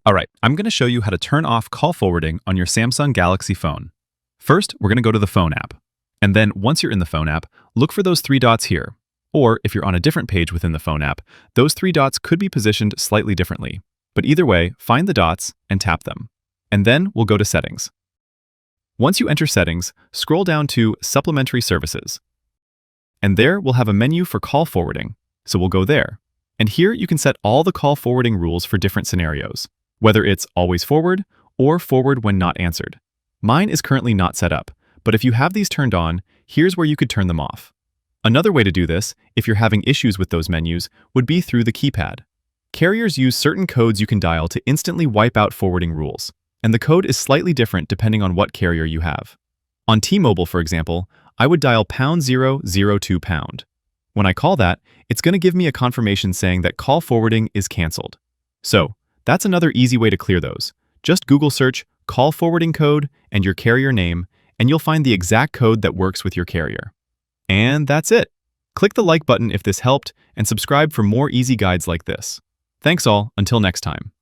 Alright, I'm going to show you how to turn off call forwarding on your Samsung Galaxy phone. First, we're going to go to the phone app. And then once you're in the phone app, look for those three dots here. Or if you're on a different page within the phone app, those three dots could be positioned slightly differently. But either way, find the dots and tap them. And then we'll go to Settings. Once you enter Settings, scroll down to Supplementary Services. And there we'll have a menu for call forwarding, so we'll go there. And here you can set all the call forwarding rules for different scenarios, whether it's always forward or forward when not answered. Mine is currently not set up, but if you have these turned on, here's where you could turn them off. Another way to do this, if you're having issues with those menus, would be through the keypad. Carriers use certain codes you can dial to instantly wipe out forwarding rules, and the code is slightly different depending on what carrier you have. On T-Mobile, for example, I would dial #002#. When I call that, it's going to give me a confirmation saying that call forwarding is canceled. So, that's another easy way to clear those. Just Google search call forwarding code and your carrier name, and you'll find the exact code that works with your carrier. And that's it. Click the like button if this helped, and subscribe for more easy guides like this. Thanks all, until next time.